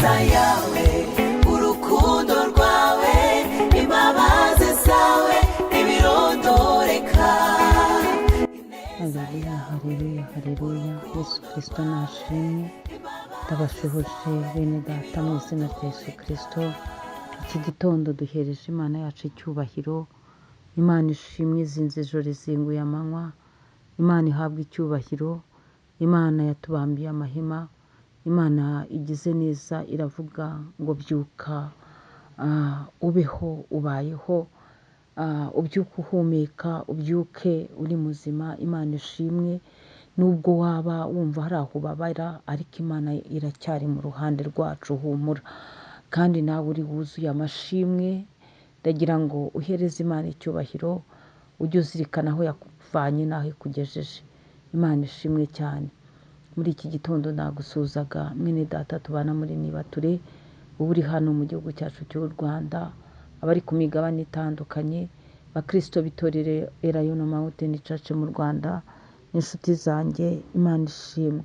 ineza yawe, urukundo rwawe, imbabazi zawe ntibirondoreka. Haleluya, haleluya, haleluya. Yesu Kristo nashimwe. Ndabashuhuje bene data mu izina rya Yesu Kristo. Iki gitondo duhereje Imana yacu icyubahiro. Imana ishimwe, izinze ijoro izinguye amanywa. Imana ihabwa icyubahiro. Imana yatubambiye amahema. Imana igize neza iravuga ngo byuka, ubeho, ubayeho, ubyuke uhumeka, ubyuke uri muzima. Imana ishimwe. Nubwo waba wumva hari aho ubabara, ariko Imana iracyari mu ruhande rwacu, humura. Kandi nawe uri wuzuye amashimwe. Ndagira ngo uhereze Imana icyubahiro, ujye uzirikana aho yakuvanye n'aho ikugejeje. Imana ishimwe cyane. Muri iki gitondo nagusuzaga mwene data tubana muri Nibature, uba uri hano mu gihugu cyacu cy'u Rwanda, abari ku migabane itandukanye, bakristo bitorere Elayono Mountain Church mu Rwanda, inshuti zanjye. Imana ishimwe.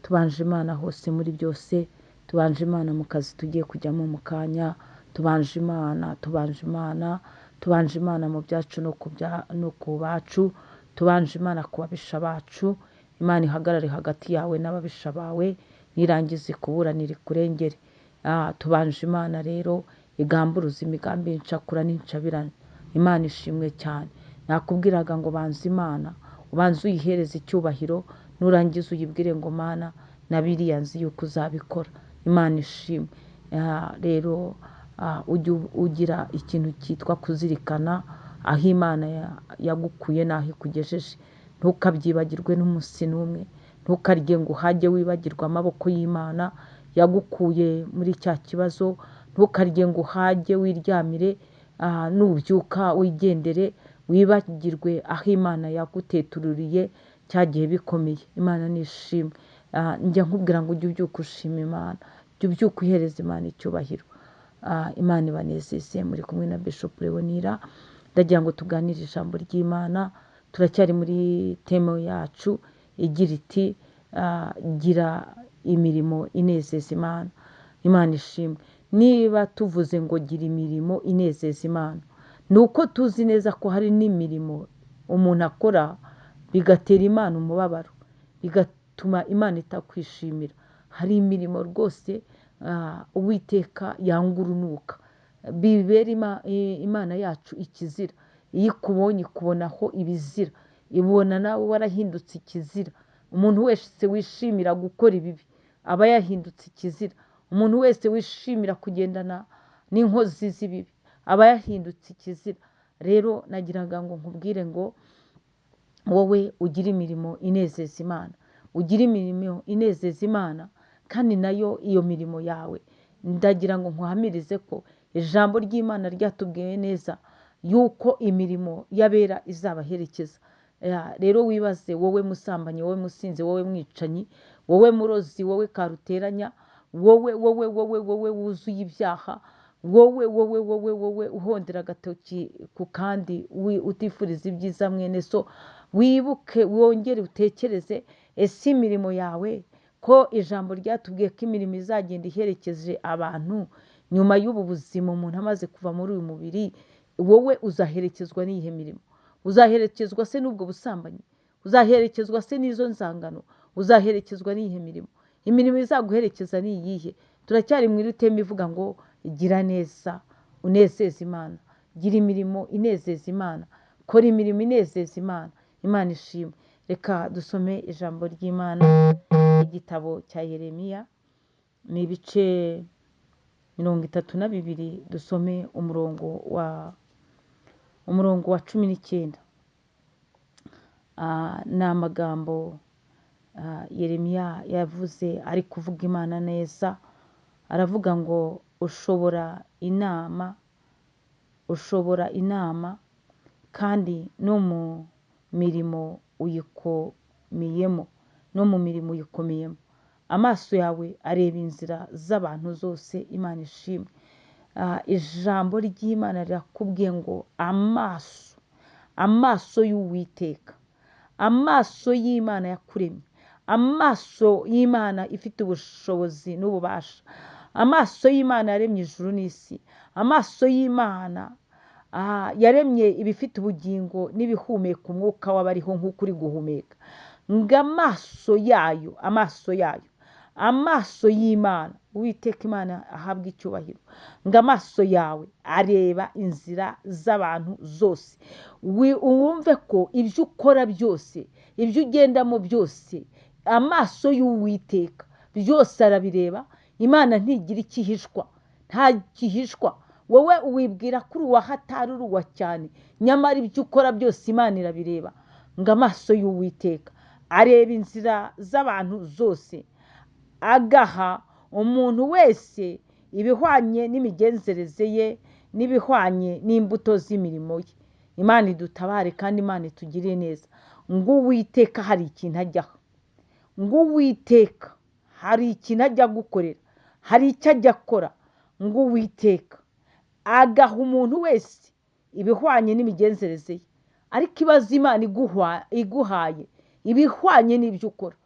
Tubanje Imana hose muri byose. Tubanje Imana mu kazi tugiye kujyamo mu kanya. Tubanje Imana, tubanje Imana, tubanje Imana mu byacu no ku bacu. Tubanje Imana ku babisha bacu. Imana ihagarare hagati yawe n'ababisha bawe, nirangiza ikuburanire ikurengere. Tubanje Imana rero igamburuza imigambi y'incakura n'incabirane. Imana ishimwe cyane. Nakubwiraga ngo banza Imana, ubanze uyihereze icyubahiro, nurangiza uyibwire ngo Mana, na biriya nzi yuko uzabikora. Imana ishimwe. Rero ujye ugira ikintu cyitwa kuzirikana aho Imana yagukuye n'aho ikugejeje. Ntukabyibagirwe n'umunsi n'umwe. Ntukarye ngo uhajye wibagirwa amaboko y'Imana yagukuye muri cya kibazo. Ntukarye ngo uhajye wiryamire, nubyuka wigendere, wibagirwe aho Imana yagutetururiye cya gihe bikomeye. Imana nishimwe. Njya nkubwira ngo ujye ubyuka ushima Imana, ujye ubyuka uhereza Imana icyubahiro. Imana ibanezeze. Muri kumwe na Bishop Leonira. Ndagira ngo tuganire ijambo ry'Imana. Turacyari muri temo yacu igira iti gira imirimo inezeza Imana. Imana ishimwe. Niba tuvuze ngo gira imirimo inezeza Imana, ni uko tuzi neza ko hari n'imirimo umuntu akora bigatera Imana umubabaro, bigatuma Imana itakwishimira. Hari imirimo rwose Uwiteka yanga urunuka, bibera Imana yacu ikizira. Iyo ikubonye ikubonaho ibizira, ibona nawe warahindutse ikizira. Umuntu wese wishimira gukora ibibi aba yahindutse ikizira. Umuntu wese wishimira kugendana n'inkozi z'ibibi aba yahindutse ikizira. Rero nagiraga ngo nkubwire ngo wowe ugire imirimo inezeza Imana, ugire imirimo inezeza Imana, kandi nayo iyo mirimo yawe ndagira ngo nkuhamirize ko ijambo ry'Imana ryatubwiye neza yuko imirimo y'abera izabaherekeza. Rero wibaze, wowe musambanyi, wowe musinzi, wowe mwicanyi, wowe murozi, wowe karuteranya, wowe wuzuye ibyaha, wowe uhondera agatoki ku kandi utifuriza ibyiza mwene so, wibuke wongere utekereze, ese imirimo yawe ko ijambo ryatubwiye ko imirimo izagenda iherekeje abantu nyuma y'ubu buzima umuntu amaze kuva muri uyu mubiri, wowe uzaherekezwa n'iyihe mirimo? Uzaherekezwa se n'ubwo busambanyi? Uzaherekezwa se n'izo nzangano? Uzaherekezwa n'iyihe mirimo? Imirimo izaguherekeza ni iyihe? Turacyari mu iruteme ivuga ngo gira neza unezeza Imana. Gira imirimo inezeza Imana. Kora imirimo inezeza Imana. Imana ishimwe. Reka dusome ijambo ry'Imana, igitabo cya Yeremiya, ni ibice 32. Dusome umurongo wa 19. Ni amagambo Yeremiya yavuze ari kuvuga Imana neza. Aravuga ngo ushobora inama kandi no mu mirimo uyikomeyemo. Amaso yawe areba inzira z'abantu zose. Imana ishimwe. Ijambo ry'Imana rirakubwiye ngo amaso y'Uwiteka, amaso y'Imana yakuremye, amaso y'Imana ifite ubushobozi n'ububasha, amaso y'Imana yaremye ijuru n'isi, amaso y'Imana yaremye ibifite ubugingo n'ibihumeka umwuka w'abariho nk'uko uri guhumeka, ngo amaso y'Imana, Uwiteka Imana ahabwa icyubahiro, ngo amaso yawe areba inzira z'abantu zose. Wumve ko ibyo ukora byose, ibyo ugendamo byose, amaso y'Uwiteka byose arabireba. Imana ntigira ikihishwa, nta gihishwa. Wowe wibwira ko uri uwahatari, uri uwa cyane, nyamara ibyo ukora byose Imana irabireba. Ngo amaso y'Uwiteka areba inzira z'abantu zose, agaha umuntu wese ibihwanye n'imigenzereze ye n'ibihwanye n'imbuto z'imirimo ye. Imana idutabare kandi Imana itugirire neza. Ngo Uwiteka hari ikintu ajyaho, ngo Uwiteka hari ikintu ajya gukorera, hari icyo ajya akora. Ngo Uwiteka agaha umuntu wese ibihwanye n'imigenzereze ye. Ariko ibaze Imana iguhaye ibihwanye n'ibyo ukora,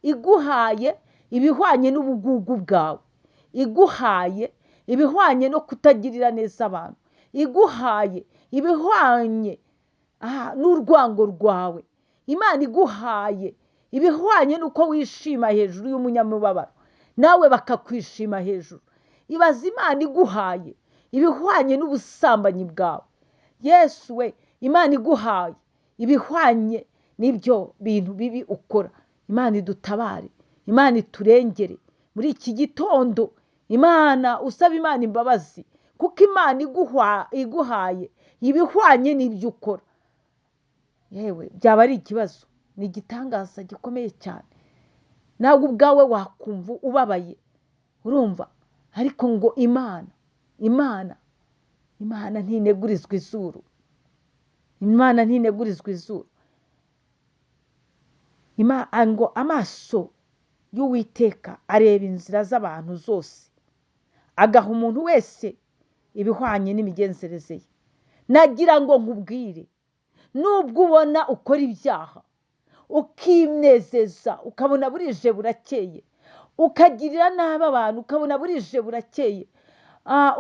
iguhaye ibihwanye n'ubugugu bwawe, iguhaye ibihwanye no kutagirira neza abantu, iguhaye ibihwanye n'urwango rwawe. Imana iguhaye ibihwanye n'uko wishima hejuru y'umunyamubabaro, nawe bakakwishima hejuru. Ibaze Imana iguhaye ibihwanye n'ubusambanyi bwawe. Yesu we, Imana iguhaye ibihwanye n'ibyo bintu bibi ukora. Imana idutabare, Imana iturengere muri iki gitondo. Imana, usaba Imana imbabazi, kuko Imana iguhaye ibihwanye n'ibyo ukora. Yewe byaba ari ikibazo, ni igitangaza gikomeye cyane. Nawe ubwawe wakumva ubabaye, urumva. Ariko ngo Imana ntinegurizwa izuru, Imana ntinegurizwa izuru. Ngo amaso y'Uwiteka areba inzira z'abantu zose, agaha umuntu wese ibihwanye n'imigenzereze ye. Nagira ngo nkubwire, nubwo ubona ukora ibyaha ukinezeza, ukabona burije burakeye, ukagirira nabi abantu, ukabona burije burakeye,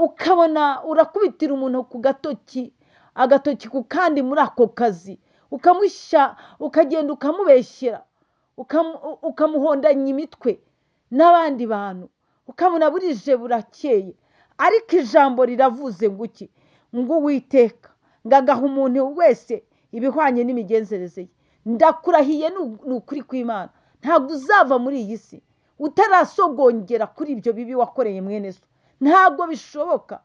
ukabona urakubitira umuntu ku agatoki ku kandi muri ako kazi, ukamushya, ukagenda ukamubeshyera, ukamuhondanya imitwe n'abandi bantu, ukabona burije burakeye. Ariko ijambo riravuze ngo iki? Ngo Uwiteka ngo agaha umuntu wese ibihwanye n'imigenzereze ye. Ndakurahiye ni ukuri kw'Imana, ntabwo uzava muri iyi si utarasogongera kuri ibyo bibi wakoreye mwene so. Ntabwo bishoboka.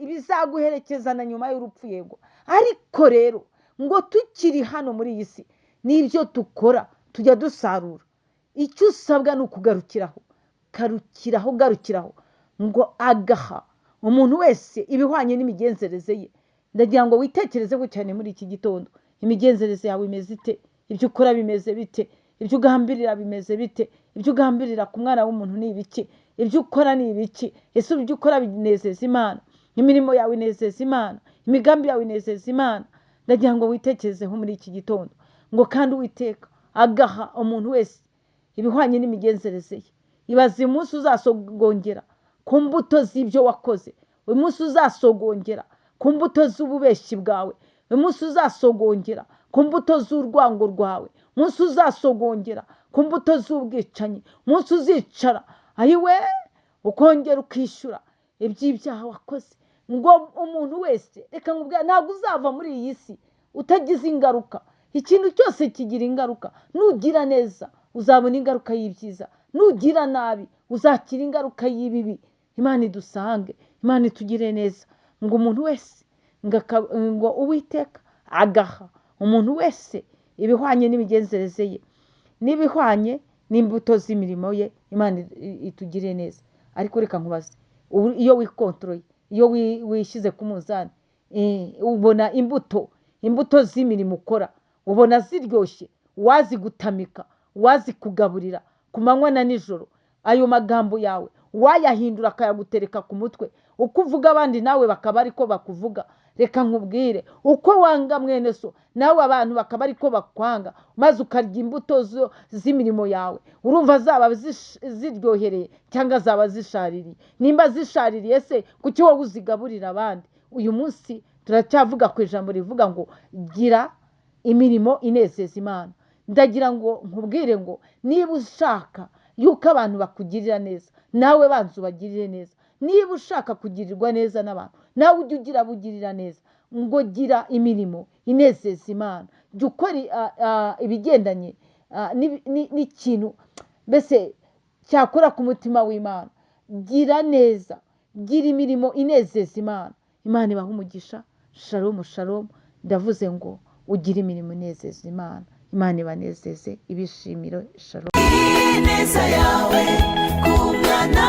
Ibizaguherekeza na nyuma y'urupfu, yego. Ariko rero ngo tukiri hano muri iyi si, n'ibyo dukora tujya dusarura. Icyo usabwa ni ukugarukiraho, garukiraho. Ngo agaha umuntu wese ibihwanye n'imigenzereze ye. Ndagira ngo witekerezeho cyane muri iki gitondo. Imigenzereze yawe imeze ite? Ibyo ukora bimeze bite? Ibyo ugambirira bimeze bite? Ibyo ugambirira ku mwana w'umuntu ni ibiki? Ibyo ukora ni ibiki? Ese ibyo ukora binezeza Imana? Imirimo yawe inezeza Imana? Imigambi yawe inezeza Imana? Ndagira ngo witekerezeho muri iki gitondo. Ngo kandi Uwiteka agaha umuntu wese ibihwanye n'imigenzereze ye. Ibaze umunsi uzasogongera ku mbuto z'ibyo wakoze, uyu munsi uzasogongera ku mbuto z'ububeshyi bwawe, uyu munsi uzasogongera ku mbuto z'urwango rwawe, umunsi uzasogongera ku mbuto z'ubwicanyi, umunsi uzicara ayiwe ukongera ukishyura iby'ibyaha wakoze. Ngo umuntu wese, reka nkubwira, ntabwo uzava muri iyi si utagize ingaruka. Ikintu cyose kigira ingaruka. Nugira neza uzabona ingaruka y'ibyiza, nugira nabi uzakira ingaruka y'ibibi. Imana idusange, Imana itugire neza. Ngo umuntu wese, ngo Uwiteka agaha umuntu wese ibihwanye n'imigenzereze ye n'ibihwanye n'imbuto z'imirimo ye. Imana itugire neza. Ariko reka nkubaze, iyo wikontroye, iyo wishyize ku munzani, ubona imbuto z'imirimo ukora, ubona ziryoshye, wazigutamika, wazikugaburira ku manywa na nijoro. Ayo magambo yawe wayahindura akayagutereka ku mutwe, uko uvuga abandi nawe bakaba ariko bakuvuga. reka nkubwire uko wanga mwene so nawe abantu bakaba ariko bakwanga maze ukarya imbuto z'imirimo yawe urumva zaba ziryohereye cyangwa zaba zishaririye nimba zishaririye se kuki wowe uzigaburira abandi uyu munsi turacyavuga ku ijambo rivuga ngo gira imirimo inezeza Imana ndagira ngo nkubwire ngo niba ushaka yuko abantu bakugirira neza nawe banza ubagirire neza niba ushaka kugirirwa neza n'abantu nawe ujye ugira abugirira neza ngo gira imirimo inezeza Imana jya ukora ibigendanye n'ikintu mbese cyakora ku mutima w'Imana gira neza gira imirimo inezeza Imana Imana ibaha umugisha shalom shalom ndavuze ngo ugire imirimo inezeza Imana ibanezeze ibishimiro shalom ineza yawe ku mwana